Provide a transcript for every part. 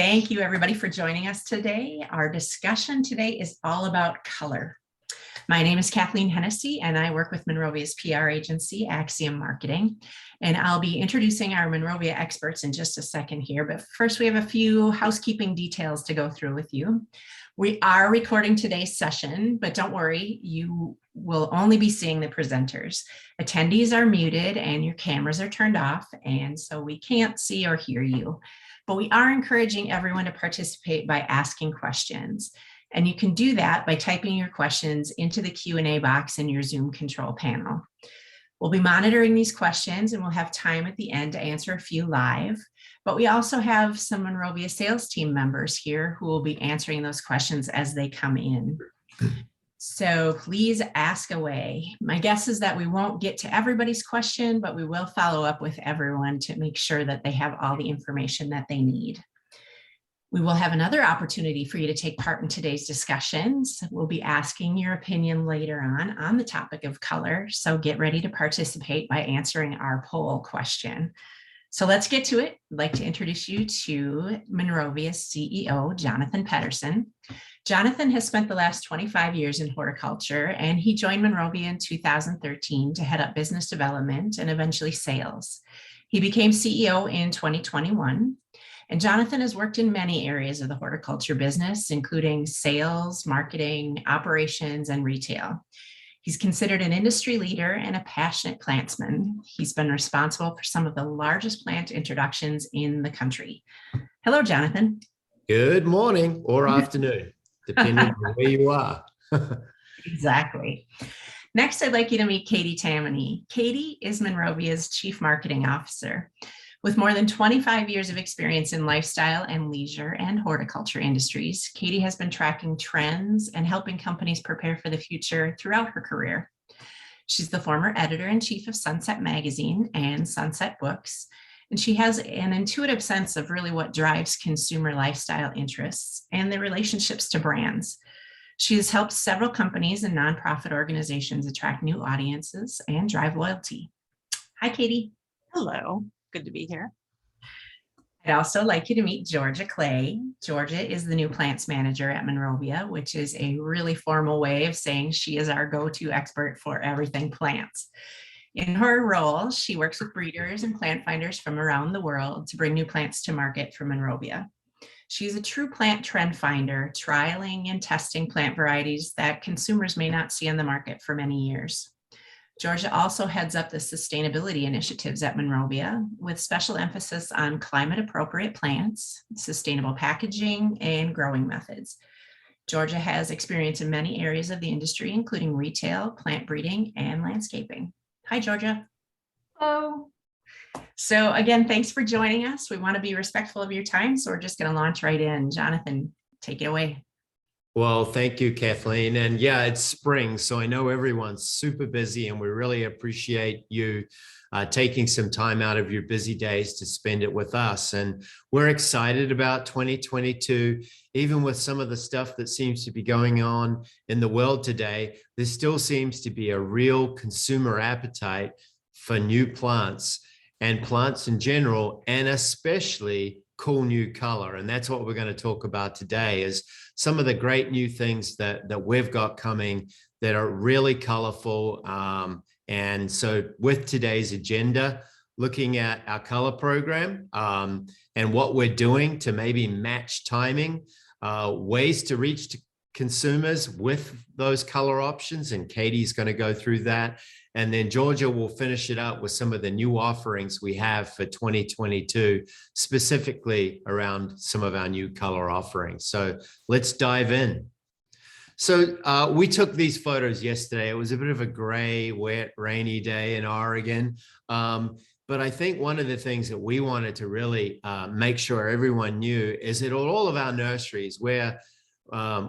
Thank you everybody for joining us today. Our discussion today is all about color. My name is Kathleen Hennessy and I work with Monrovia's PR agency, Axiom Marketing. And I'll be introducing our Monrovia experts in just a second here. But first we have a few housekeeping details to go through with you. We are recording today's session, but don't worry, you will only be seeing the presenters. Attendees are muted and your cameras are turned off, and so we can't see or hear you. But we are encouraging everyone to participate by asking questions. And you can do that by typing your questions into the Q&A box in your Zoom control panel. We'll be monitoring these questions and we'll have time at the end to answer a few live. But we also have some Monrovia sales team members here who will be answering those questions as they come in. So please ask away. My guess is that we won't get to everybody's question, but we will follow up with everyone to make sure that they have all the information that they need. We will have another opportunity for you to take part in today's discussions. We'll be asking your opinion later on the topic of color. So get ready to participate by answering our poll question. So let's get to it. I'd like to introduce you to Monrovia's CEO, Jonathan Pedersen. Jonathan has spent the last 25 years in horticulture, and he joined Monrovia in 2013 to head up business development and eventually sales. He became CEO in 2021. And Jonathan has worked in many areas of the horticulture business, including sales, marketing, operations, and retail. He's considered an industry leader and a passionate plantsman. He's been responsible for some of the largest plant introductions in the country. Hello, Jonathan. Good morning or afternoon, depending on where you are. Exactly. Next, I'd like you to meet Katie Tammany. Katie is Monrovia's Chief Marketing Officer. With more than 25 years of experience in lifestyle and leisure and horticulture industries, Katie has been tracking trends and helping companies prepare for the future throughout her career. She's the former editor-in-chief of Sunset Magazine and Sunset Books, and she has an intuitive sense of really what drives consumer lifestyle interests and their relationships to brands. She has helped several companies and nonprofit organizations attract new audiences and drive loyalty. Hi, Katie. Hello. Good to be here. I'd also like you to meet Georgia Clay. Georgia is the new plants manager at Monrovia, which is a really formal way of saying she is our go-to expert for everything plants. In her role, she works with breeders and plant finders from around the world to bring new plants to market for Monrovia. She's a true plant trend finder, trialing and testing plant varieties that consumers may not see on the market for many years. Georgia also heads up the sustainability initiatives at Monrovia with special emphasis on climate appropriate plants, sustainable packaging, and growing methods. Georgia has experience in many areas of the industry, including retail, plant breeding, and landscaping. Hi, Georgia. Hello. So again, thanks for joining us. We want to be respectful of your time, so we're just going to launch right in. Jonathan, take it away. Well, thank you, Kathleen. And yeah, it's spring, so I know everyone's super busy and we really appreciate you taking some time out of your busy days to spend it with us. And we're excited about 2022, even with some of the stuff that seems to be going on in the world today. There still seems to be a real consumer appetite for new plants and plants in general, and especially cool new color. And that's what we're going to talk about today, is some of the great new things that we've got coming that are really colorful. And so with today's agenda, looking at our color program and what we're doing to maybe match timing, ways to reach consumers with those color options. And Katie's going to go through that. And then Georgia will finish it up with some of the new offerings we have for 2022, specifically around some of our new color offerings. So let's dive in. So we took these photos yesterday. It was a bit of a gray, wet, rainy day in Oregon. But I think one of the things that we wanted to really make sure everyone knew is that all of our nurseries, we're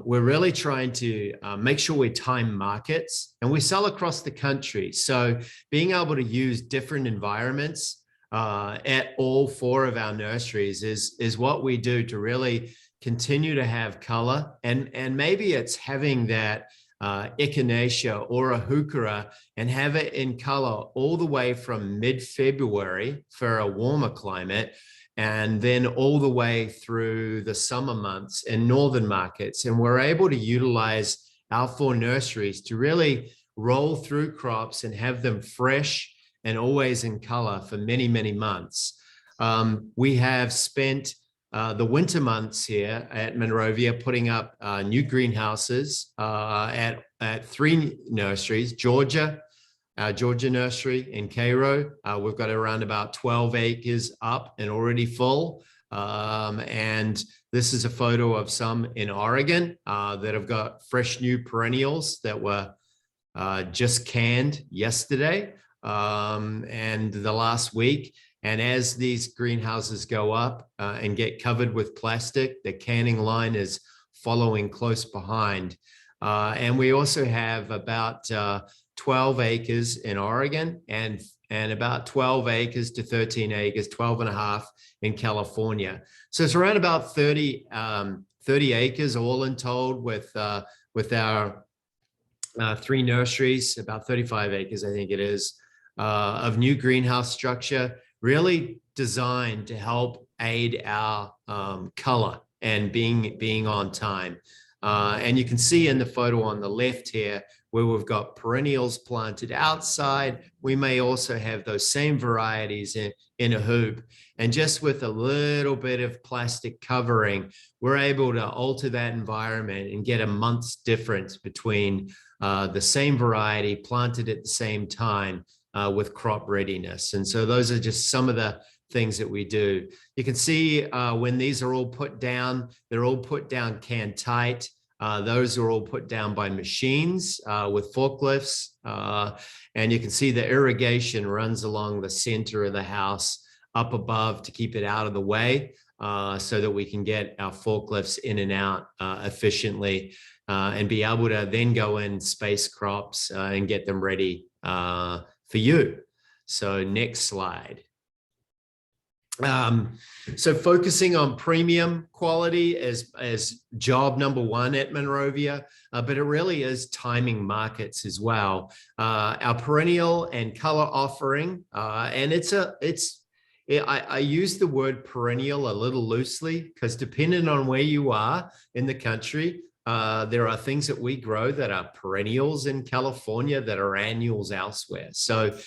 really trying to make sure we time markets, and we sell across the country. So being able to use different environments at all four of our nurseries is what we do to really continue to have color. And maybe it's having that echinacea or a heuchera and have it in color all the way from mid-February for a warmer climate and then all the way through the summer months in northern markets. And we're able to utilize our 4 nurseries to really roll through crops and have them fresh and always in color for many, many months. We have spent the winter months here at Monrovia putting up new greenhouses at 3 nurseries: Georgia, our Georgia nursery in Cairo. We've got around about 12 acres up and already full. And this is a photo of some in Oregon that have got fresh new perennials that were just canned yesterday and the last week. And as these greenhouses go up and get covered with plastic, the canning line is following close behind. And we also have about 12 acres in Oregon and about 12 acres to 13 acres, 12 and a half in California. So it's around about 30 acres all in told with our 3 nurseries, about 35 acres, I think it is, of new greenhouse structure, really designed to help aid our color and being on time. And you can see in the photo on the left here, where we've got perennials planted outside. We may also have those same varieties in a hoop. And just with a little bit of plastic covering, we're able to alter that environment and get a month's difference between the same variety planted at the same time with crop readiness. And so those are just some of the things that we do. You can see when these are all put down, they're all put down can tight. Those are all put down by machines with forklifts. And you can see the irrigation runs along the center of the house up above to keep it out of the way so that we can get our forklifts in and out efficiently and be able to then go in space crops and get them ready for you. So next slide. So focusing on premium quality as job number 1 at Monrovia, but it really is timing markets as well. Our perennial and color offering, and I use the word perennial a little loosely because depending on where you are in the country, there are things that we grow that are perennials in California that are annuals elsewhere. So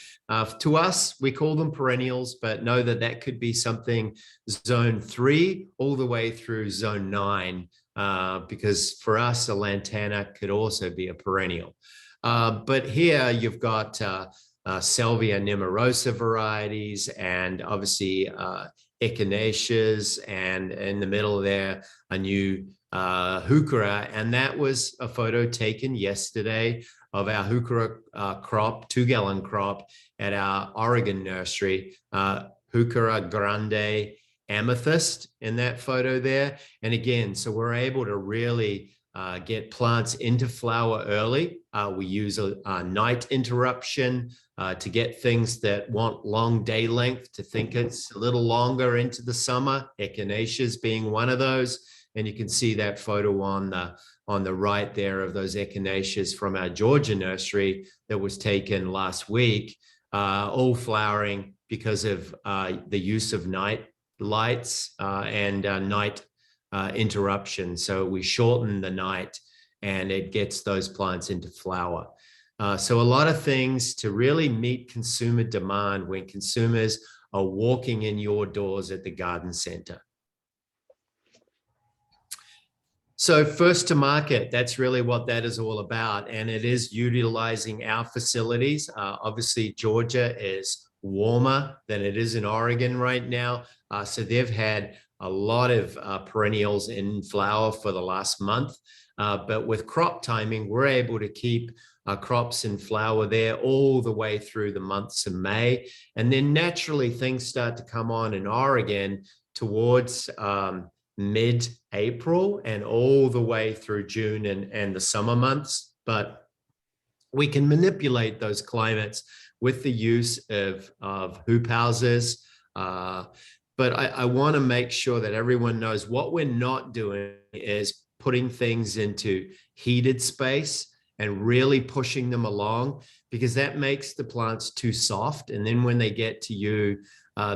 to us, we call them perennials, but know that that could be something zone 3 all the way through zone 9, because for us, a lantana could also be a perennial. But here you've got Salvia nemorosa varieties and obviously echinaceas, and in the middle there, a new heuchera, and that was a photo taken yesterday of our heuchera crop, 2-gallon crop at our Oregon nursery, heuchera grande amethyst in that photo there. And again, so we're able to really get plants into flower early. We use a night interruption to get things that want long day length to think it's a little longer into the summer, echinaceas being one of those. And you can see that photo on the right there of those echinaceas from our Georgia nursery that was taken last week, all flowering because of the use of night lights and night interruption. So we shorten the night and it gets those plants into flower. So a lot of things to really meet consumer demand when consumers are walking in your doors at the garden center. So first to market, that's really what that is all about. And it is utilizing our facilities. Obviously, Georgia is warmer than it is in Oregon right now. So they've had a lot of perennials in flower for the last month. But with crop timing, we're able to keep crops in flower there all the way through the months of May. And then naturally things start to come on in Oregon towards mid-April and all the way through June and the summer months. But we can manipulate those climates with the use of hoop houses. But I want to make sure that everyone knows what we're not doing is putting things into heated space and really pushing them along, because that makes the plants too soft. And then when they get to you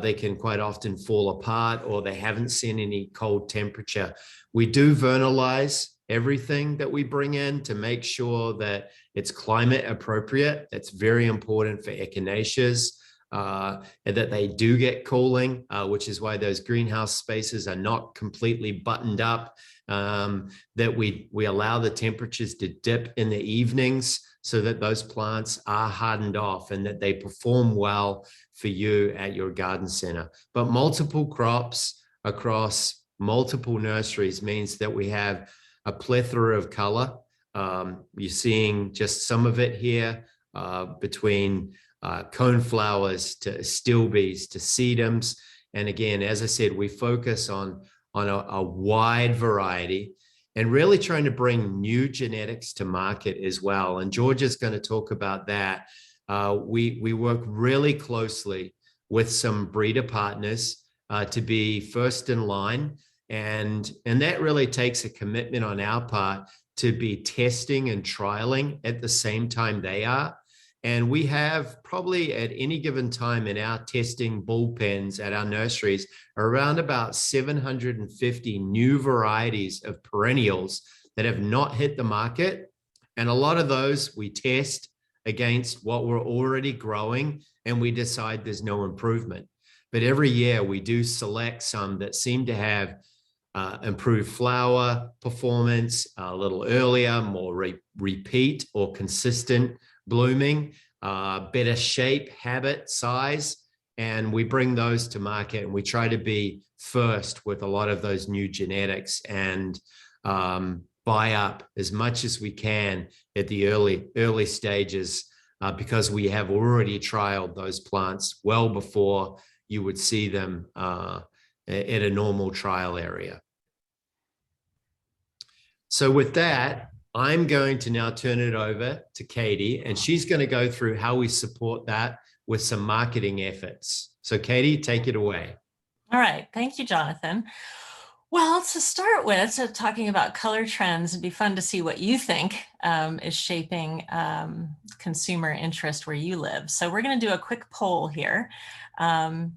they can quite often fall apart, or they haven't seen any cold temperature. We do vernalize everything that we bring in to make sure that it's climate appropriate. That's very important for echinaceas, and that they do get cooling, which is why those greenhouse spaces are not completely buttoned up, that we allow the temperatures to dip in the evenings so that those plants are hardened off and that they perform well for you at your garden center. But multiple crops across multiple nurseries means that we have a plethora of color. You're seeing just some of it here, between coneflowers to stilbees to sedums. And again, as I said, we focus on a wide variety and really trying to bring new genetics to market as well. And Georgia's going to talk about that. We work really closely with some breeder partners to be first in line. And that really takes a commitment on our part to be testing and trialing at the same time they are. And we have probably at any given time in our testing bullpens at our nurseries around about 750 new varieties of perennials that have not hit the market. And a lot of those we test against what we're already growing, and we decide there's no improvement. But every year we do select some that seem to have improved flower performance, a little earlier, more repeat or consistent blooming, better shape, habit, size, and we bring those to market, and we try to be first with a lot of those new genetics and buy up as much as we can at the early stages, because we have already trialed those plants well before you would see them at a normal trial area. So with that, I'm going to now turn it over to Katie, and she's going to go through how we support that with some marketing efforts. So Katie, take it away. All right. Thank you, Jonathan. Well, to start with, so talking about color trends, it'd be fun to see what you think is shaping consumer interest where you live. So we're going to do a quick poll here to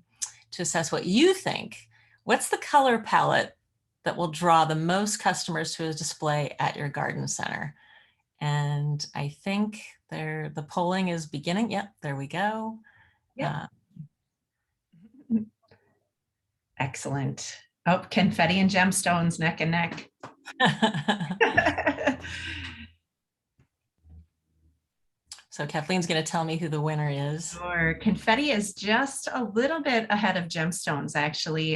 assess what you think. What's the color palette that will draw the most customers to a display at your garden center? And I think the polling is beginning. Yep, there we go. Yep. Excellent. Oh, confetti and gemstones neck and neck. So Kathleen's going to tell me who the winner is. Sure. Confetti is just a little bit ahead of gemstones, actually.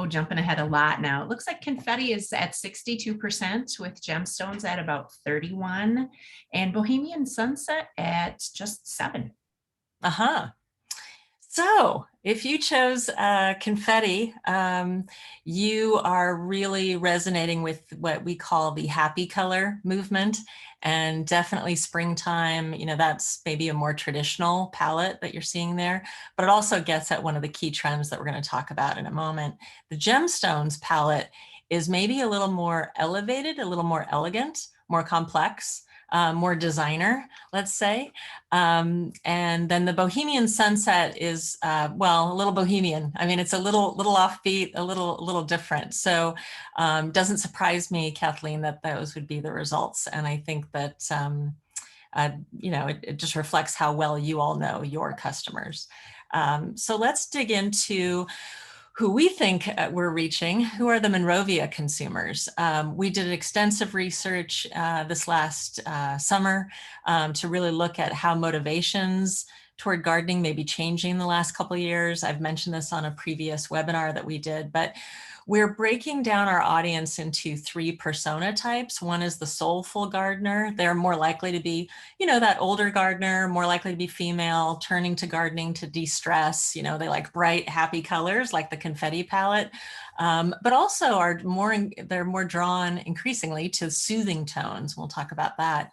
Jumping ahead a lot now. It looks like confetti is at 62% with gemstones at about 31%, and Bohemian Sunset at just 7%. So if you chose confetti, you are really resonating with what we call the happy color movement, and definitely springtime. You know, that's maybe a more traditional palette that you're seeing there, but it also gets at one of the key trends that we're going to talk about in a moment. The gemstones palette is maybe a little more elevated, a little more elegant, more complex. More designer, let's say. And then the Bohemian Sunset is, well, a little bohemian. I mean, it's a little offbeat, a little different. So doesn't surprise me, Kathleen, that those would be the results. And I think that, you know, it just reflects how well you all know your customers. So let's dig into who we think we're reaching. Who are the Monrovia consumers? We did extensive research this last summer to really look at how motivations toward gardening may be changing the last couple of years. I've mentioned this on a previous webinar that we did, but we're breaking down our audience into 3 persona types. One is the soulful gardener. They're more likely to be, you know, that older gardener, more likely to be female, turning to gardening to de-stress. You know, they like bright, happy colors like the confetti palette, but also they're more drawn increasingly to soothing tones. We'll talk about that.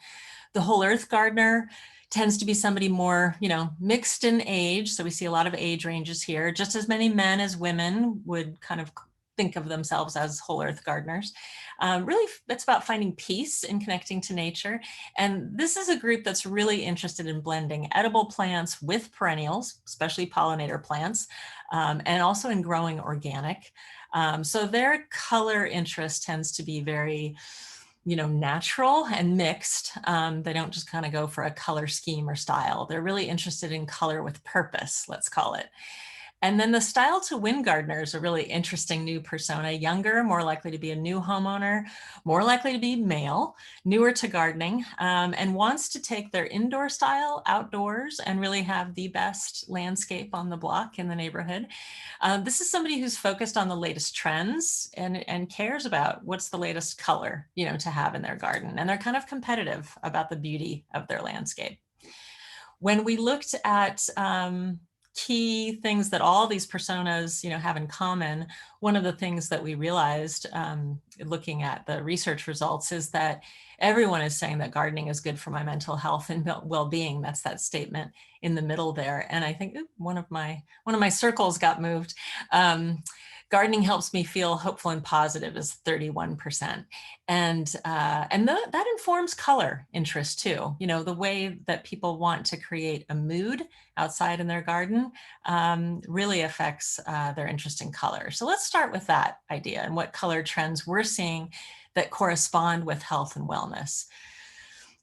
The whole earth gardener tends to be somebody more, you know, mixed in age. So we see a lot of age ranges here. Just as many men as women would kind of think of themselves as whole earth gardeners. Really, it's about finding peace in connecting to nature. And this is a group that's really interested in blending edible plants with perennials, especially pollinator plants, and also in growing organic. So their color interest tends to be very, natural and mixed. They don't just kind of go for a color scheme or style. They're really interested in color with purpose, let's call it. And then the style to win gardeners, a really interesting new persona, younger, more likely to be a new homeowner, more likely to be male, newer to gardening, and wants to take their indoor style outdoors and really have the best landscape on the block in the neighborhood. This is somebody who's focused on the latest trends and cares about what's the latest color, to have in their garden. And they're kind of competitive about the beauty of their landscape. When we looked at key things that all these personas, have in common, one of the things that we realized looking at the research results is that everyone is saying that gardening is good for my mental health and well-being. That's that statement in the middle there. And I think one of my circles got moved. Gardening helps me feel hopeful and positive is 31%. And that informs color interest too. The way that people want to create a mood outside in their garden really affects their interest in color. So let's start with that idea and what color trends we're seeing that correspond with health and wellness.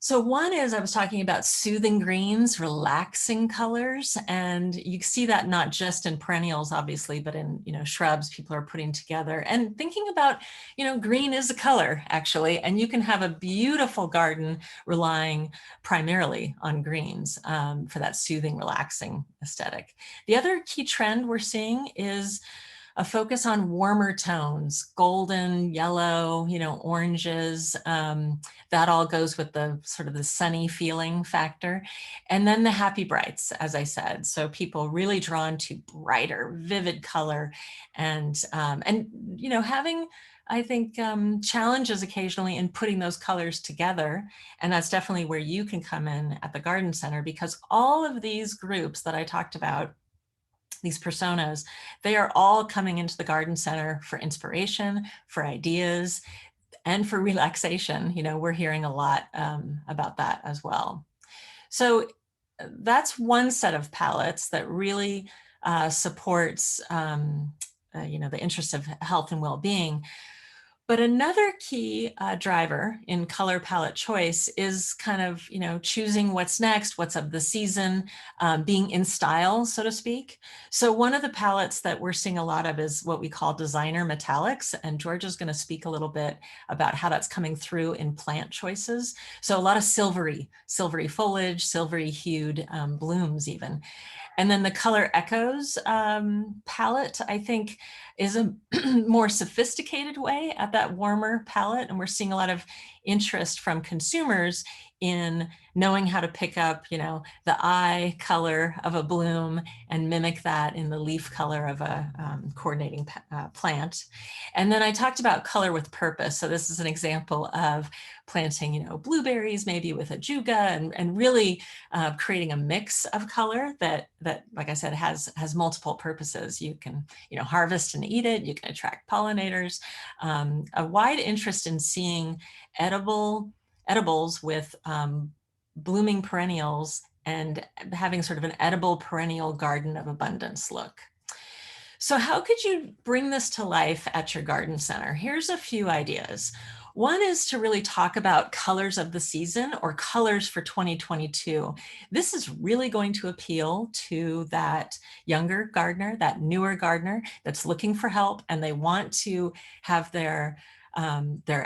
So one is, I was talking about soothing greens, relaxing colors, and you see that not just in perennials, obviously, but in, shrubs people are putting together and thinking about, green is a color actually, and you can have a beautiful garden relying primarily on greens for that soothing, relaxing aesthetic. The other key trend we're seeing is a focus on warmer tones, golden, yellow, oranges. That all goes with the sort of the sunny feeling factor. And then the happy brights, as I said. So people really drawn to brighter, vivid color and having, I think, challenges occasionally in putting those colors together. And that's definitely where you can come in at the garden center, because all of these groups that I talked about, these personas, they are all coming into the garden center for inspiration, for ideas, and for relaxation. We're hearing a lot about that as well. So that's one set of palettes that really supports the interest of health and well-being. But another key driver in color palette choice is kind of, choosing what's next, what's of the season, being in style, so to speak. So one of the palettes that we're seeing a lot of is what we call designer metallics. And Georgia's going to speak a little bit about how that's coming through in plant choices. So a lot of silvery foliage, silvery hued blooms even. And then the Color Echoes palette, I think, is a more sophisticated way at that warmer palette. And we're seeing a lot of interest from consumers in knowing how to pick up, the eye color of a bloom and mimic that in the leaf color of a coordinating plant. And then I talked about color with purpose. So this is an example of planting, blueberries, maybe with a juga, and really creating a mix of color that, like I said, has multiple purposes. You can, harvest and eat it. You can attract pollinators. A wide interest in seeing edibles with blooming perennials and having sort of an edible perennial garden of abundance look. So how could you bring this to life at your garden center? Here's a few ideas. One is to really talk about colors of the season or colors for 2022. This is really going to appeal to that younger gardener, that newer gardener that's looking for help, and they want to have their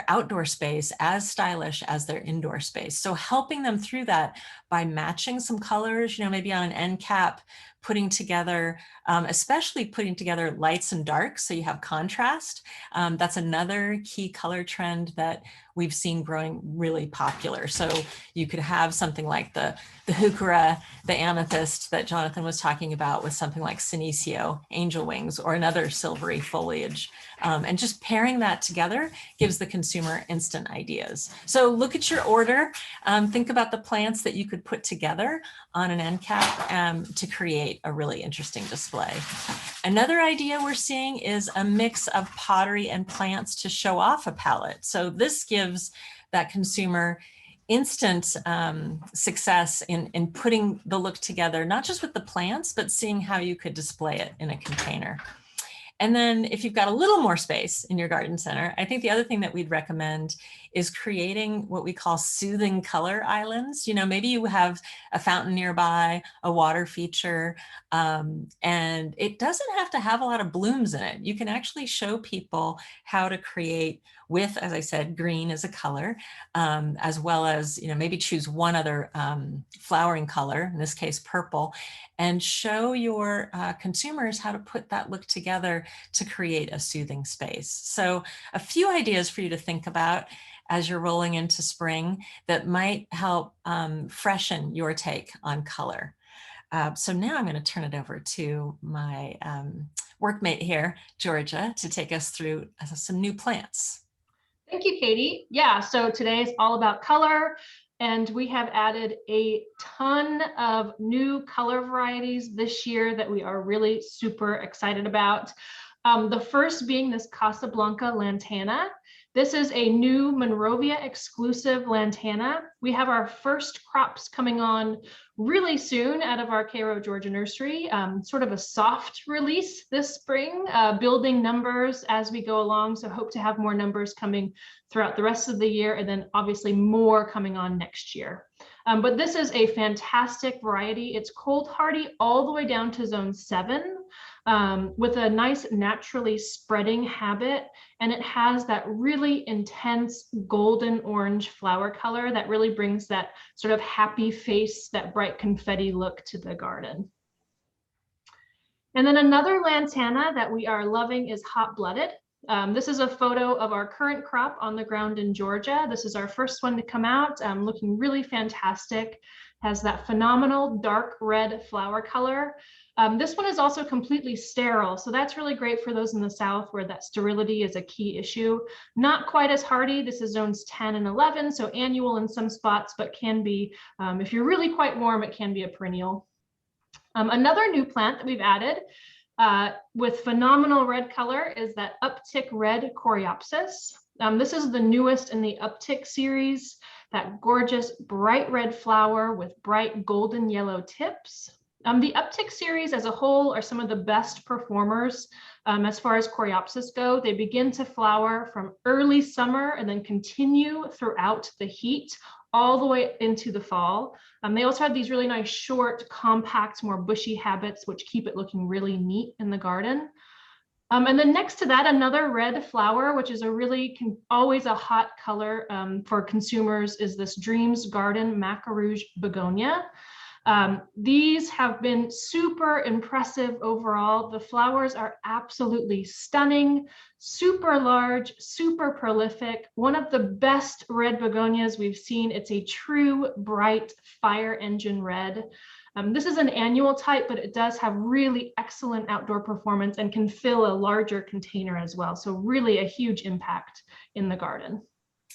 outdoor space as stylish as their indoor space. So helping them through that by matching some colors, maybe on an end cap, putting together, especially putting together lights and darks so you have contrast. That's another key color trend that we've seen growing really popular. So you could have something like the heuchera, the amethyst that Jonathan was talking about with something like senecio, angel wings, or another silvery foliage And just pairing that together gives the consumer instant ideas. So look at your order, think about the plants that you could put together on an end cap to create a really interesting display. Another idea we're seeing is a mix of pottery and plants to show off a palette. So this gives that consumer instant success in putting the look together, not just with the plants, but seeing how you could display it in a container. And then if you've got a little more space in your garden center, I think the other thing that we'd recommend is creating what we call soothing color islands. You know, maybe you have a fountain nearby, a water feature, and it doesn't have to have a lot of blooms in it. You can actually show people how to create with, as I said, green as a color, as well as, you know, maybe choose one other flowering color, in this case, purple, and show your consumers how to put that look together to create a soothing space. So a few ideas for you to think about as you're rolling into spring that might help freshen your take on color. So now I'm going to turn it over to my workmate here, Georgia, to take us through some new plants. Thank you, Katie. Yeah, so today is all about color, and we have added a ton of new color varieties this year that we are really super excited about. The first being this Casablanca Lantana. This is a new Monrovia exclusive lantana. We have our first crops coming on really soon out of our Cairo, Georgia nursery, sort of a soft release this spring, building numbers as we go along. So hope to have more numbers coming throughout the rest of the year, and then obviously more coming on next year. But this is a fantastic variety. It's cold hardy all the way down to zone 7. With a nice naturally spreading habit, and it has that really intense golden orange flower color that really brings that sort of happy face, that bright confetti look to the garden. And then another lantana that we are loving is Hot Blooded. This is a photo of our current crop on the ground in Georgia. This is our first one to come out, looking really fantastic. Has that phenomenal dark red flower color. This one is also completely sterile, so that's really great for those in the South where that sterility is a key issue. Not quite as hardy. This is zones 10 and 11, so annual in some spots, but can be, if you're really quite warm, it can be a perennial. Another new plant that we've added with phenomenal red color is that Uptick Red Coreopsis. This is the newest in the Uptick series, that gorgeous bright red flower with bright golden yellow tips. The Uptick series as a whole are some of the best performers as far as Coreopsis go. They begin to flower from early summer and then continue throughout the heat all the way into the fall. They also have these really nice short, compact, more bushy habits, which keep it looking really neat in the garden. And then next to that, another red flower, which is a really always a hot color for consumers, is this Dreams Garden Macarouge Begonia. These have been super impressive overall. The flowers are absolutely stunning, super large, super prolific. One of the best red begonias we've seen. It's a true bright fire engine red. This is an annual type, but it does have really excellent outdoor performance and can fill a larger container as well. So really a huge impact in the garden.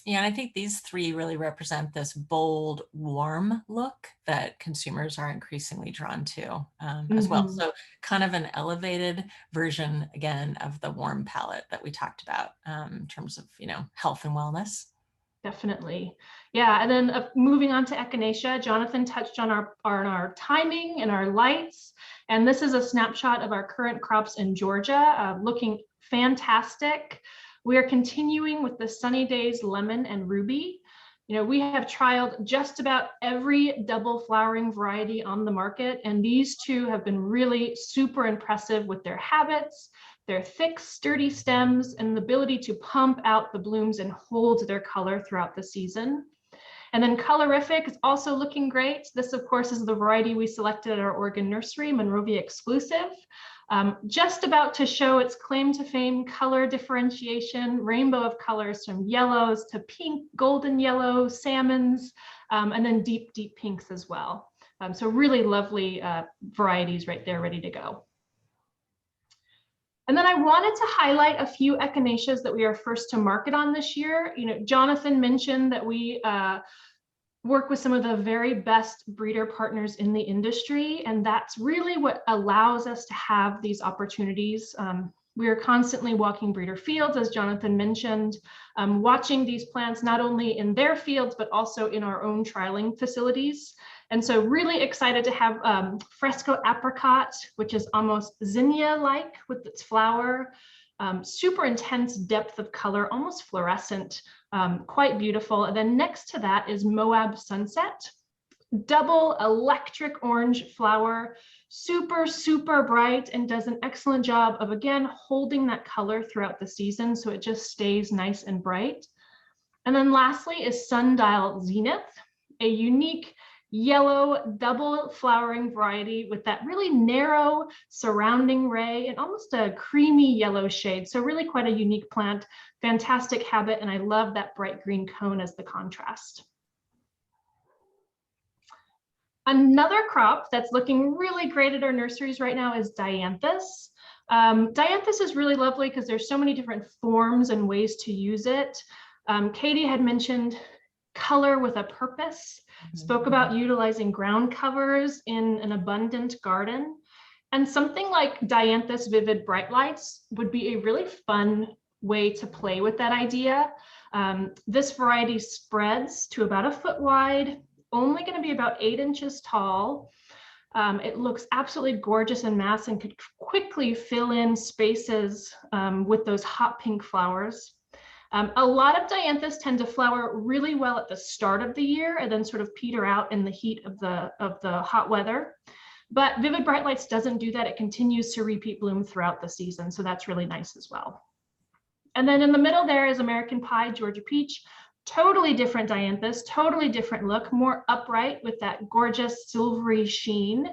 Yeah, and I think these three really represent this bold, warm look that consumers are increasingly drawn to as well. So kind of an elevated version, again, of the warm palette that we talked about in terms of, you know, health and wellness. Definitely. Yeah, and then moving on to Echinacea, Jonathan touched on our timing and our lights. And this is a snapshot of our current crops in Georgia, looking fantastic. We are continuing with the Sunny Days Lemon and Ruby. You know, we have trialed just about every double flowering variety on the market, and these two have been really super impressive with their habits, their thick, sturdy stems, and the ability to pump out the blooms and hold their color throughout the season. And then Colorific is also looking great. This, of course, is the variety we selected at our Oregon nursery, Monrovia exclusive. Just about to show its claim to fame color differentiation, rainbow of colors from yellows to pink, golden yellow, salmons, and then deep, deep pinks as well. So really lovely varieties right there ready to go. And then I wanted to highlight a few echinaceas that we are first to market on this year. Jonathan mentioned that we work with some of the very best breeder partners in the industry, and that's really what allows us to have these opportunities. We are constantly walking breeder fields, as Jonathan mentioned, watching these plants not only in their fields, but also in our own trialing facilities. And so really excited to have Fresco Apricot, which is almost zinnia-like with its flower, super intense depth of color, almost fluorescent, quite beautiful. And then next to that is Moab Sunset, double electric orange flower, super, super bright, and does an excellent job of, again, holding that color throughout the season, so it just stays nice and bright. And then lastly is Sundial Zenith, a unique yellow double flowering variety with that really narrow surrounding ray and almost a creamy yellow shade. So really quite a unique plant, fantastic habit, and I love that bright green cone as the contrast. Another crop that's looking really great at our nurseries right now is Dianthus. Dianthus is really lovely because there's so many different forms and ways to use it. Katie had mentioned color with a purpose, spoke about utilizing ground covers in an abundant garden. And something like Dianthus Vivid Bright Lights would be a really fun way to play with that idea. This variety spreads to about a foot wide, only going to be about 8 inches tall. It looks absolutely gorgeous in mass and could quickly fill in spaces with those hot pink flowers. A lot of Dianthus tend to flower really well at the start of the year and then sort of peter out in the heat of the hot weather. But Vivid Bright Lights doesn't do that. It continues to repeat bloom throughout the season, so that's really nice as well. And then in the middle there is American Pie, Georgia Peach. Totally different Dianthus, totally different look, more upright with that gorgeous silvery sheen.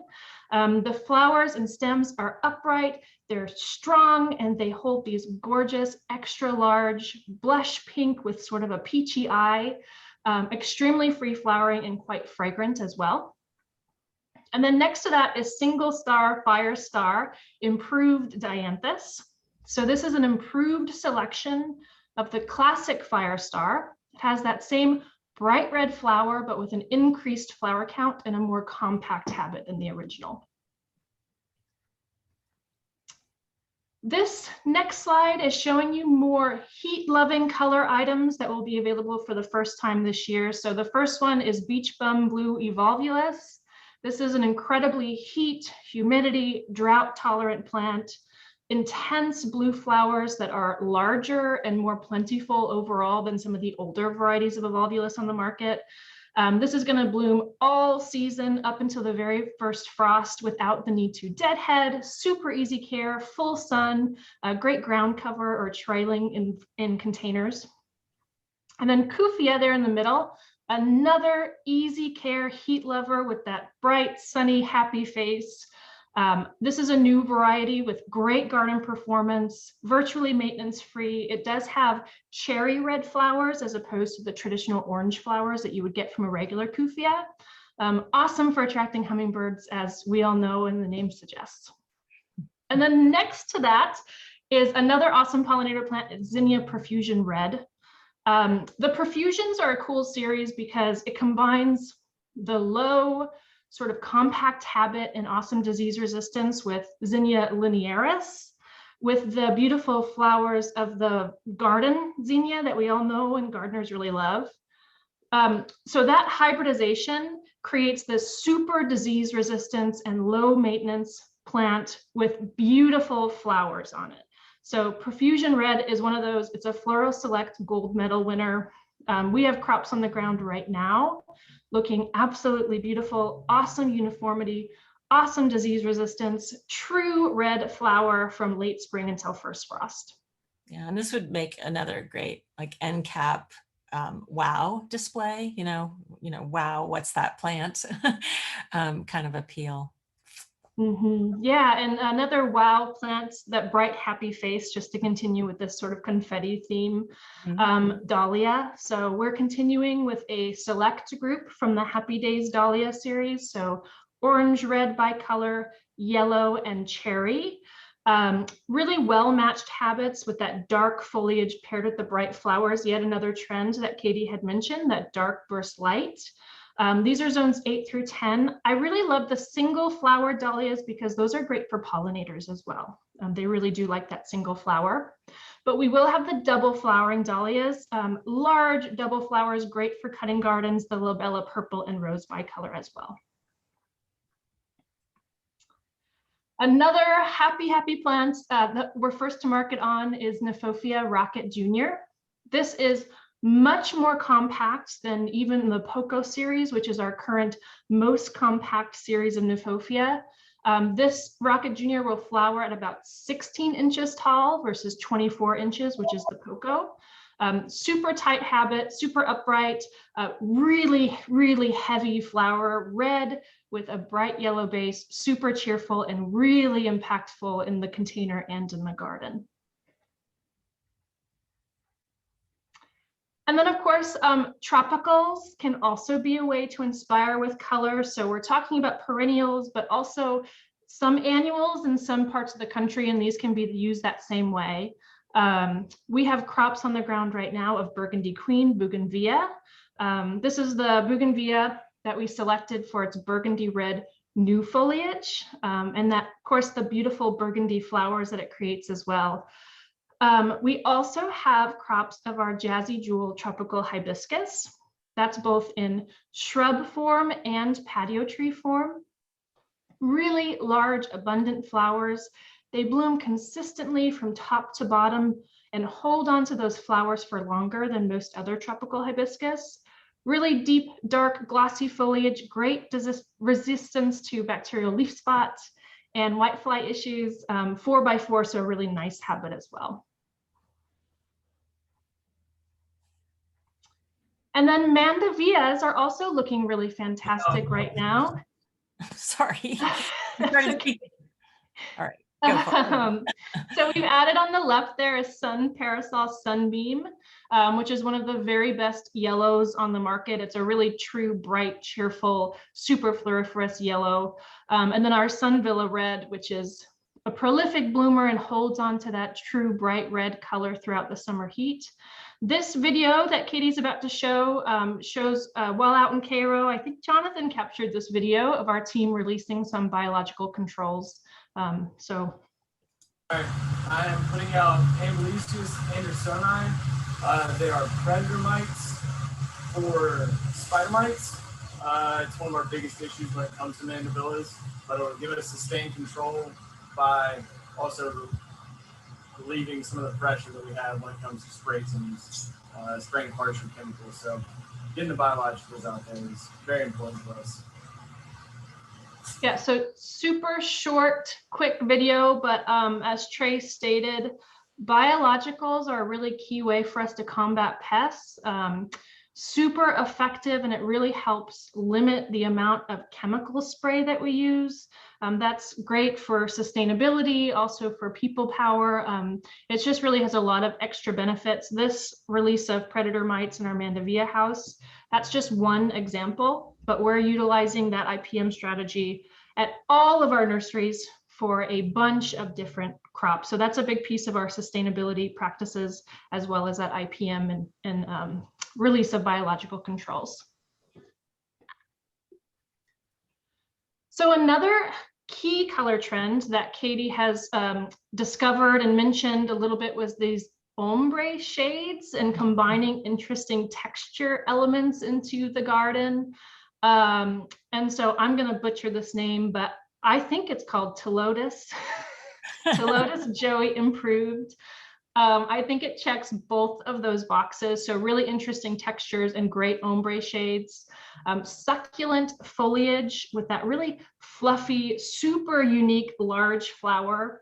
The flowers and stems are upright, they're strong, and they hold these gorgeous, extra large blush pink with sort of a peachy eye, extremely free flowering and quite fragrant as well. And then next to that is Single Star Fire Star Improved Dianthus. So this is an improved selection of the classic Fire Star. It has that same bright red flower, but with an increased flower count and a more compact habit than the original. This next slide is showing you more heat-loving color items that will be available for the first time this year. So the first one is Beach Bum Blue Evolvulus. This is an incredibly heat, humidity, drought-tolerant plant. Intense blue flowers that are larger and more plentiful overall than some of the older varieties of Evolvulus on the market. This is going to bloom all season up until the very first frost without the need to deadhead, super easy care, full sun, great ground cover or trailing in containers. And then Kufia there in the middle, another easy care heat lover with that bright, sunny, happy face. This is a new variety with great garden performance, virtually maintenance free. It does have cherry red flowers as opposed to the traditional orange flowers that you would get from a regular Kufia. Awesome for attracting hummingbirds, as we all know and the name suggests. And then next to that is another awesome pollinator plant, Zinnia Profusion Red. The Profusions are a cool series because it combines the low sort of compact habit and awesome disease resistance with Zinnia linearis, with the beautiful flowers of the garden zinnia that we all know and gardeners really love. So that hybridization creates this super disease resistance and low maintenance plant with beautiful flowers on it. So Profusion Red is one of those, it's a Floral Select gold medal winner. We have crops on the ground right now looking absolutely beautiful, awesome uniformity, awesome disease resistance, true red flower from late spring until first frost. Yeah, and this would make another great like end cap wow display, wow, what's that plant kind of appeal. Yeah, and another wow plant, that bright happy face, just to continue with this sort of confetti theme, Dahlia. So we're continuing with a select group from the Happy Days Dahlia series. So orange, red bicolor, yellow, and cherry. Really well-matched habits with that dark foliage paired with the bright flowers. Yet another trend that Katie had mentioned, that dark burst light. These are zones 8 through 10. I really love the single flower dahlias because those are great for pollinators as well. They really do like that single flower. But we will have the double flowering dahlias. Large double flowers, great for cutting gardens, the Lobella purple and rose bicolor as well. Another happy plant that we're first to market on is Nephofia Rocket Jr. This is much more compact than even the Poco series, which is our current most compact series of Nephofia. This Rocket Jr. will flower at about 16 inches tall versus 24 inches, which is the Poco. Super tight habit, super upright, really heavy flower, red with a bright yellow base, super cheerful and really impactful in the container and in the garden. And then of course, tropicals can also be a way to inspire with color. So we're talking about perennials, but also some annuals in some parts of the country, and these can be used that same way. We have crops on the ground right now of Burgundy Queen, Bougainvillea. This is the Bougainvillea that we selected for its burgundy red new foliage, and that, of course, the beautiful burgundy flowers that it creates as well. We also have crops of our Jazzy Jewel tropical hibiscus. That's both in shrub form and patio tree form. Really large, abundant flowers. They bloom consistently from top to bottom and hold on to those flowers for longer than most other tropical hibiscus. Really deep, dark, glossy foliage, great resistance to bacterial leaf spots and whitefly issues, 4x4, so a really nice habit as well. And then mandavillas are also looking really fantastic right now. Sorry. Okay. All right. Go for it. So we've added on the left there is Sun Parasol Sunbeam, which is one of the very best yellows on the market. It's a really true, bright, cheerful, super floriferous yellow. And then our Sun Villa Red, which is a prolific bloomer and holds on to that true bright red color throughout the summer heat. This video that Katie's about to show shows while out in Cairo. I think Jonathan captured this video of our team releasing some biological controls. All right, I am putting out Amblesius andersoni. They are predator mites for spider mites. It's one of our biggest issues when it comes to mandavillas, but it will give us sustained control by also relieving some of the pressure that we have when it comes to sprays and spraying harsher chemicals. So getting the biologicals out there is very important for us. Yeah, so super short, quick video, but as Trey stated, biologicals are a really key way for us to combat pests. Super effective, and it really helps limit the amount of chemical spray that we use. That's great for sustainability, also for people power. It just really has a lot of extra benefits. This release of predator mites in our Mandevilla house, that's just one example, but we're utilizing that IPM strategy at all of our nurseries for a bunch of different crops. So that's a big piece of our sustainability practices, as well as that IPM and release of biological controls. So another key color trend that Katie has discovered and mentioned a little bit was these ombre shades and combining interesting texture elements into the garden. And so I'm going to butcher this name, but I think it's called Telotus. Telotus Joey Improved. I think it checks both of those boxes. So really interesting textures and great ombre shades. Succulent foliage with that really fluffy, super unique large flower.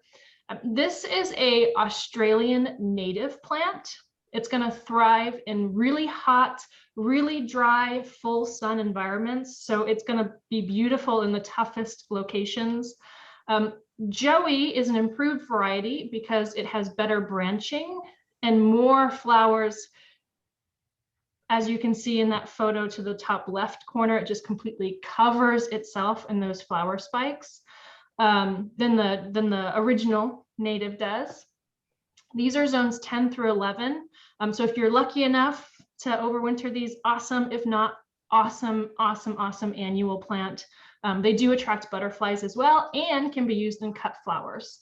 This is an Australian native plant. It's going to thrive in really hot, really dry, full sun environments. So it's going to be beautiful in the toughest locations. Joey is an improved variety because it has better branching and more flowers. As you can see in that photo to the top left corner, it just completely covers itself in those flower spikes. than the original native does. These are zones 10 through 11. So if you're lucky enough to overwinter these, awesome. If not, awesome, awesome, awesome annual plant. They do attract butterflies as well and can be used in cut flowers.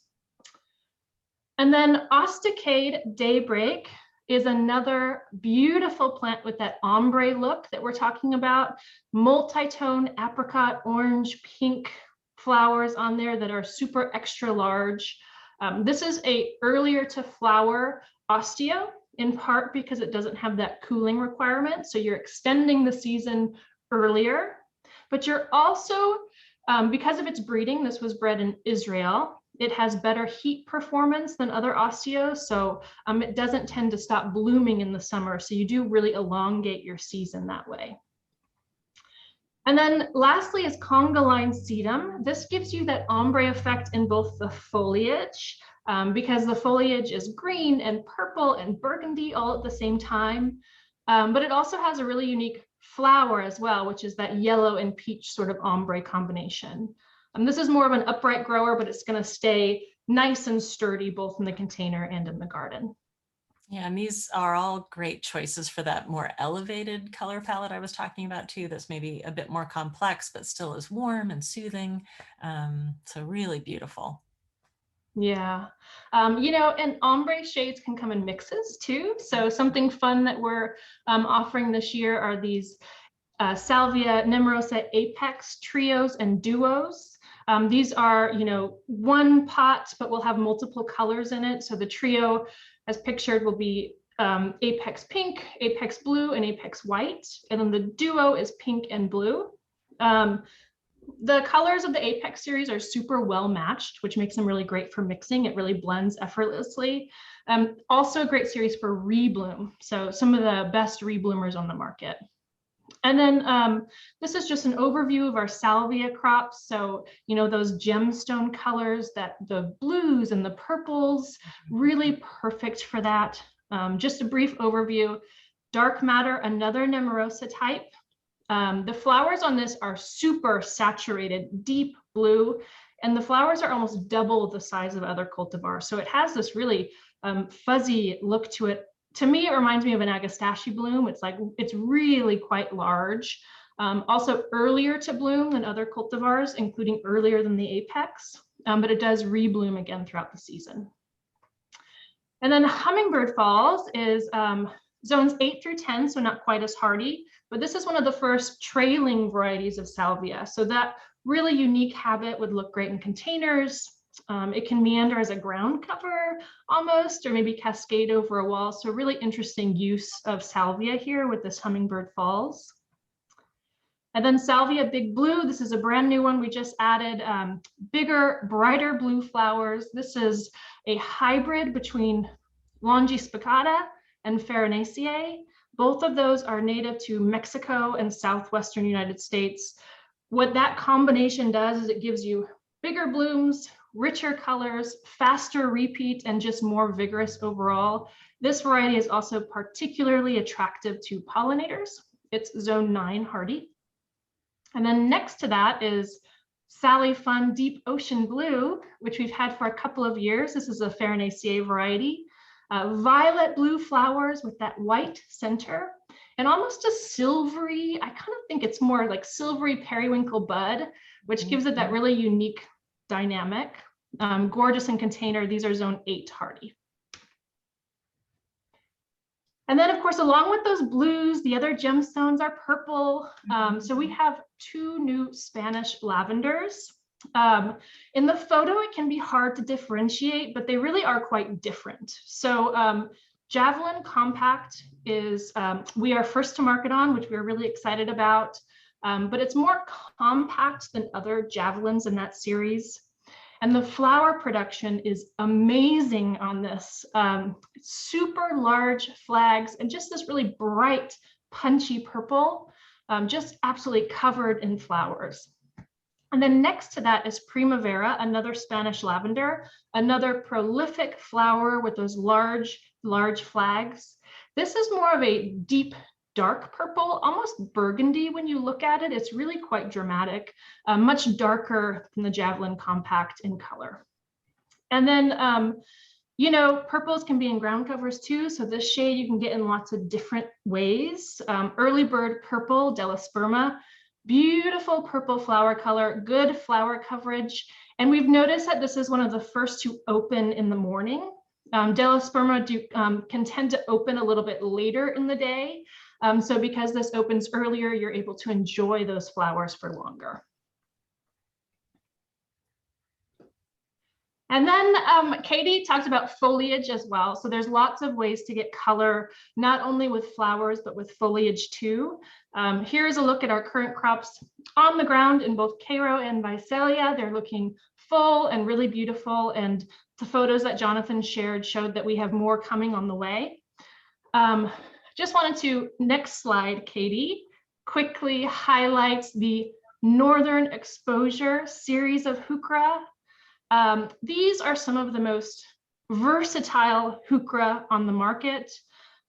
And then Ostacade Daybreak is another beautiful plant with that ombre look that we're talking about. Multi-tone apricot, orange, pink flowers on there that are super extra large. This is a earlier to flower osteo, in part because it doesn't have that cooling requirement. So you're extending the season earlier, but you're also, because of its breeding, this was bred in Israel, it has better heat performance than other osteos. So it doesn't tend to stop blooming in the summer. So you do really elongate your season that way. And then lastly is Congoline sedum. This gives you that ombre effect in both the foliage, because the foliage is green and purple and burgundy all at the same time. But it also has a really unique flower as well, which is that yellow and peach sort of ombre combination. This is more of an upright grower, but it's going to stay nice and sturdy both in the container and in the garden. Yeah, and these are all great choices for that more elevated color palette I was talking about too, that's maybe a bit more complex, but still is warm and soothing. So really beautiful. Yeah, you know, and ombre shades can come in mixes too. So something fun that we're offering this year are these Salvia Nemorosa Apex trios and duos. These are, you know, one pot, but we'll have multiple colors in it. So the trio, as pictured, will be Apex Pink, Apex Blue, and Apex White. And then the duo is pink and blue. The colors of the Apex series are super well matched, which makes them really great for mixing. It really blends effortlessly. Also a great series for rebloom. So some of the best rebloomers on the market. And then this is just an overview of our salvia crops. So, you know, those gemstone colors, that the blues and the purples, really perfect for that. Just a brief overview. Dark matter, another Nemorosa type. The flowers on this are super saturated, deep blue, and the flowers are almost double the size of other cultivars. So it has this really fuzzy look to it. To me, it reminds me of an Agastache bloom. It's like, it's really quite large. Also earlier to bloom than other cultivars, including earlier than the Apex, but it does rebloom again throughout the season. And then Hummingbird Falls is zones 8 through 10, so not quite as hardy, but this is one of the first trailing varieties of salvia. So that really unique habit would look great in containers. It can meander as a ground cover almost, or maybe cascade over a wall. So really interesting use of salvia here with this Hummingbird Falls. And then Salvia Big Blue, this is a brand new one we just added, bigger, brighter blue flowers. This is a hybrid between Longi spicata and Farinaceae. Both of those are native to Mexico and southwestern United States. What that combination does is it gives you bigger blooms, richer colors, faster repeat, and just more vigorous overall. This variety is also particularly attractive to pollinators. It's zone 9 hardy. And then next to that is Sally Fun Deep Ocean Blue, which we've had for a couple of years. This is a Farinaceae variety. Violet blue flowers with that white center and almost a silvery, I kind of think it's more like silvery periwinkle bud, which gives it that really unique dynamic. Gorgeous in container. These are zone 8 hardy. And then, of course, along with those blues, the other gemstones are purple. So we have 2 new Spanish lavenders. In the photo, it can be hard to differentiate, but they really are quite different. So Javelin Compact is, we are first to market on, which we're really excited about, but it's more compact than other Javelins in that series. And the flower production is amazing on this. Super large flags and just this really bright, punchy purple, just absolutely covered in flowers. And then next to that is Primavera, another Spanish lavender, another prolific flower with those large flags. This is more of a deep dark purple, almost burgundy when you look at it. It's really quite dramatic, much darker than the Javelin Compact in color. And then, you know, purples can be in ground covers too. So this shade you can get in lots of different ways. Early Bird Purple, Delosperma, beautiful purple flower color, good flower coverage. And we've noticed that this is one of the first to open in the morning. Delosperma can tend to open a little bit later in the day. So because this opens earlier, you're able to enjoy those flowers for longer. And then Katie talked about foliage as well. So there's lots of ways to get color, not only with flowers, but with foliage too. Here's a look at our current crops on the ground in both Cairo and Visalia. They're looking full and really beautiful. And the photos that Jonathan shared showed that we have more coming on the way. Just wanted to, next slide, Katie, quickly highlight the Northern Exposure series of heuchera. These are some of the most versatile heuchera on the market.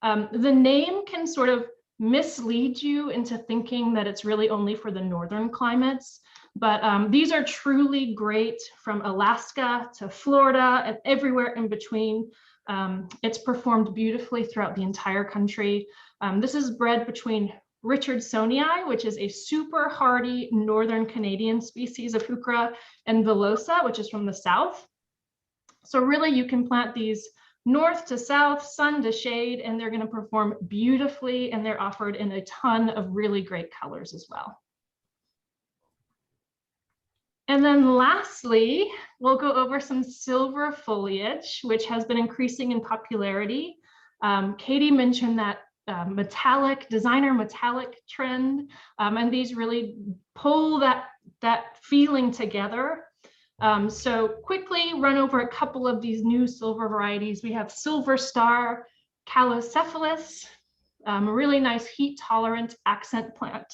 The name can sort of mislead you into thinking that it's really only for the northern climates, but these are truly great from Alaska to Florida and everywhere in between. It's performed beautifully throughout the entire country. This is bred between Richardsonii, which is a super hardy northern Canadian species of heuchera, and Villosa, which is from the south. So really you can plant these north to south, sun to shade, and they're going to perform beautifully, and they're offered in a ton of really great colors as well. And then lastly, we'll go over some silver foliage, which has been increasing in popularity. Katie mentioned that designer metallic trend, and these really pull that feeling together. So quickly run over a couple of these new silver varieties. We have Silver Star Calocephalus, a really nice heat tolerant accent plant,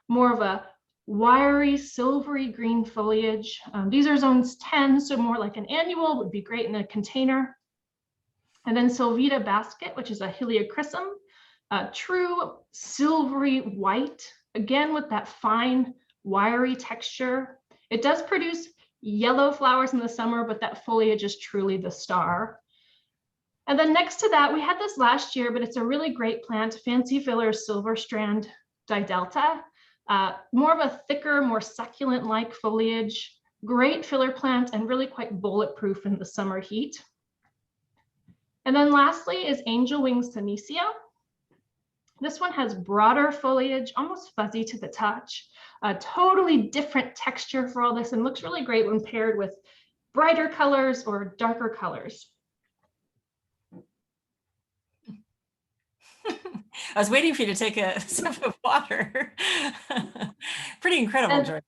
more of a wiry silvery green foliage. These are zones 10, so more like an annual, would be great in a container. And then Sylvita Basket, which is a Heliochrysum, true silvery white, again with that fine wiry texture. It does produce yellow flowers in the summer, but that foliage is truly the star. And then next to that, we had this last year, but it's a really great plant, Fancy Filler Silver Strand Didelta. More of a thicker, more succulent-like foliage, great filler plant, and really quite bulletproof in the summer heat. And then lastly is Angel Wings Senecio. This one has broader foliage, almost fuzzy to the touch, a totally different texture for all this, and looks really great when paired with brighter colors or darker colors. I was waiting for you to take a sip of water. Pretty incredible, Joy.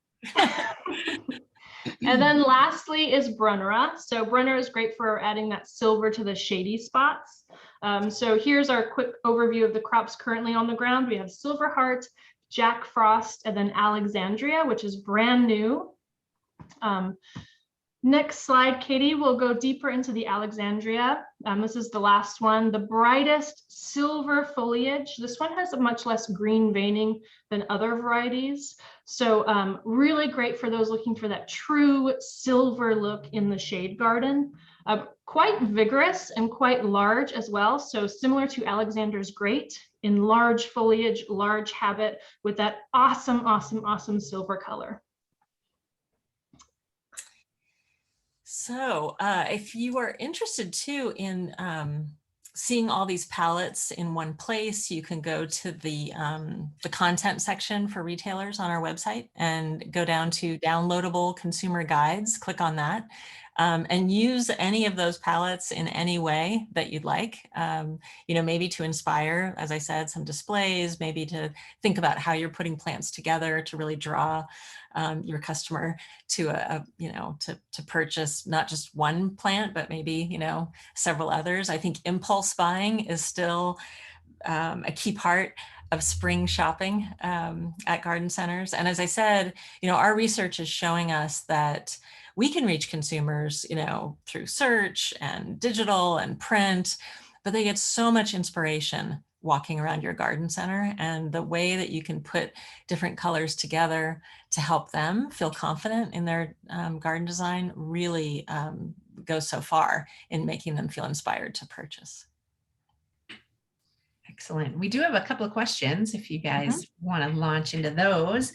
And then lastly is Brunnera. So Brunnera is great for adding that silver to the shady spots. So here's our quick overview of the crops currently on the ground. We have Silverheart, Jack Frost, and then Alexandria, which is brand new. Next slide, Katie, we'll go deeper into the Alexandria. This is the last one, the brightest silver foliage. This one has a much less green veining than other varieties. So really great for those looking for that true silver look in the shade garden. Quite vigorous and quite large as well. So similar to Alexander's Great in large foliage, large habit with that awesome, awesome, awesome silver color. So if you are interested too in seeing all these palettes in one place, you can go to the content section for retailers on our website and go down to downloadable consumer guides, click on that, and use any of those palettes in any way that you'd like, you know, maybe to inspire, as I said, some displays, maybe to think about how you're putting plants together to really draw your customer to you know, to purchase not just one plant, but maybe, you know, several others. I think impulse buying is still a key part of spring shopping at garden centers. And as I said, you know, our research is showing us that we can reach consumers, you know, through search and digital and print, but they get so much inspiration walking around your garden center, and the way that you can put different colors together to help them feel confident in their garden design really goes so far in making them feel inspired to purchase. Excellent. We do have a couple of questions if you guys Mm-hmm. want to launch into those.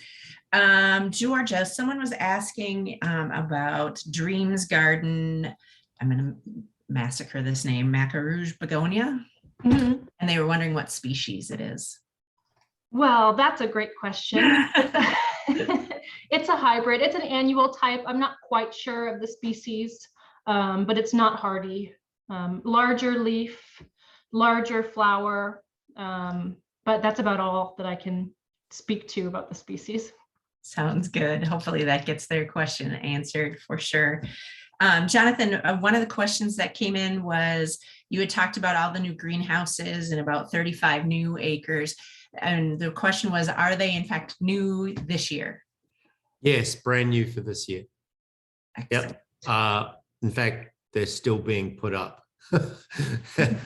Georgia, someone was asking about Dreams Garden. I'm going to massacre this name, Macarouge begonia. Mhm. And they were wondering what species it is. Well, that's a great question. It's a hybrid. It's an annual type. I'm not quite sure of the species, but it's not hardy. Larger leaf, larger flower, but that's about all that I can speak to about the species. Sounds good. Hopefully that gets their question answered for sure. Jonathan, one of the questions that came in was you had talked about all the new greenhouses and about 35 new acres. And the question was, are they in fact new this year? Yes, brand new for this year. Excellent. Yep. In fact, they're still being put up.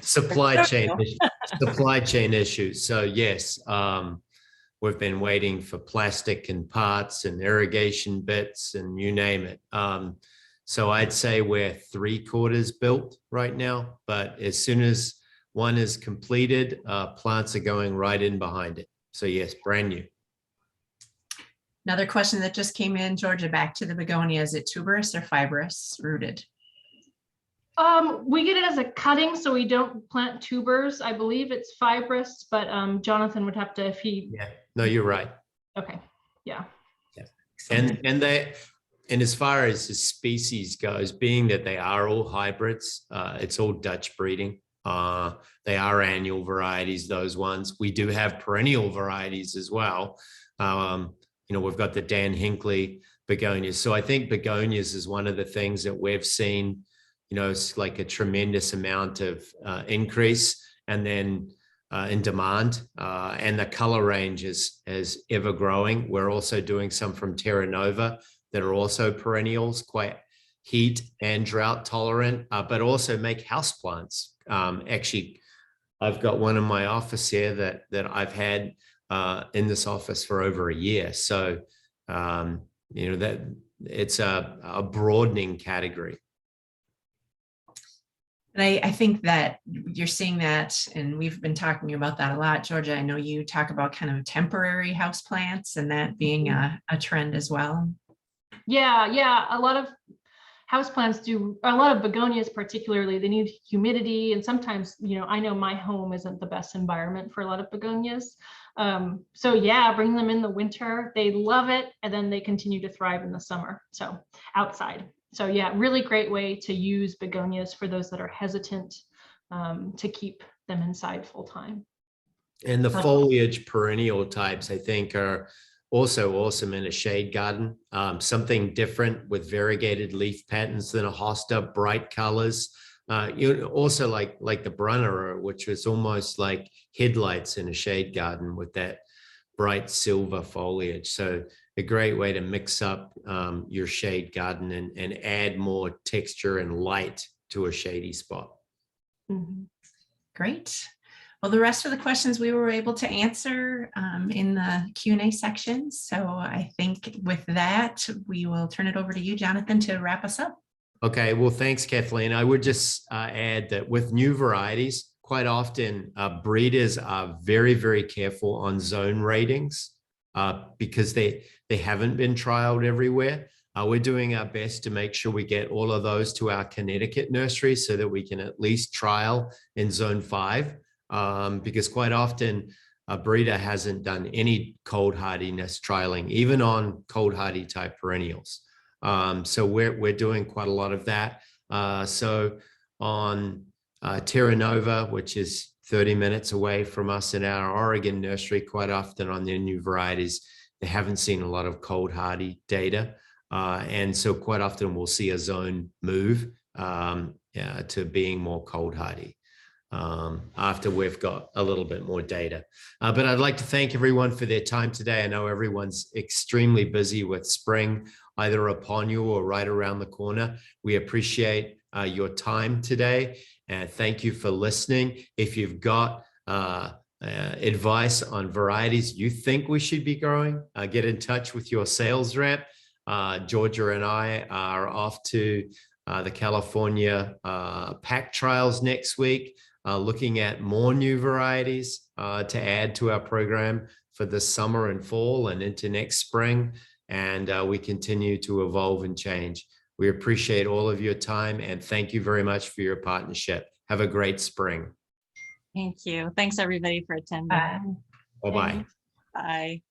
Supply chain issues. So yes, we've been waiting for plastic and parts and irrigation bits and you name it. So I'd say we're 3/4 built right now, but as soon as one is completed, plants are going right in behind it. So yes, brand new. Another question that just came in, Georgia, back to the begonia. Is it tuberous or fibrous rooted? We get it as a cutting, so we don't plant tubers. I believe it's fibrous, but Jonathan would have to, if he. Yeah, no, you're right. Okay, yeah. And as far as the species goes, being that they are all hybrids, it's all Dutch breeding. They are annual varieties, those ones. We do have perennial varieties as well. We've got the Dan Hinckley begonias. So I think begonias is one of the things that we've seen, it's like a tremendous amount of increase and then in demand, and the color range is ever growing. We're also doing some from Terra Nova that are also perennials, quite heat and drought tolerant, but also make houseplants. Actually, I've got one in my office here that I've had in this office for over a year. So, that it's a broadening category. And I think that you're seeing that, and we've been talking about that a lot, Georgia. I know you talk about kind of temporary houseplants and that being a trend as well. Yeah. A lot of houseplants do, a lot of begonias particularly, they need humidity. And sometimes, I know my home isn't the best environment for a lot of begonias. So yeah, bring them in the winter. They love it. And then they continue to thrive in the summer. So outside. So yeah, really great way to use begonias for those that are hesitant to keep them inside full time. And the foliage perennial types, I think, are also awesome in a shade garden. Something different with variegated leaf patterns than a hosta, bright colors. Also like the Brunner, which is almost like headlights in a shade garden with that bright silver foliage. So a great way to mix up your shade garden and add more texture and light to a shady spot. Mm-hmm. Great. Well, the rest of the questions we were able to answer in the Q&A section. So I think with that, we will turn it over to you, Jonathan, to wrap us up. Okay, well, thanks, Kathleen. I would just add that with new varieties, quite often breeders are very, very careful on zone ratings because they haven't been trialed everywhere. We're doing our best to make sure we get all of those to our Connecticut nursery so that we can at least trial in zone 5. Because quite often a breeder hasn't done any cold hardiness trialing, even on cold hardy type perennials. So we're doing quite a lot of that. So on Terra Nova, which is 30 minutes away from us in our Oregon nursery, quite often on their new varieties, they haven't seen a lot of cold hardy data. And so quite often we'll see a zone move to being more cold hardy. After we've got a little bit more data. But I'd like to thank everyone for their time today. I know everyone's extremely busy with spring, either upon you or right around the corner. We appreciate your time today. And thank you for listening. If you've got advice on varieties you think we should be growing, get in touch with your sales rep. Georgia and I are off to the California pack trials next week, looking at more new varieties to add to our program for the summer and fall and into next spring. And we continue to evolve and change. We appreciate all of your time and thank you very much for your partnership. Have a great spring. Thank you. Thanks everybody for attending. Bye. Bye-bye. Bye.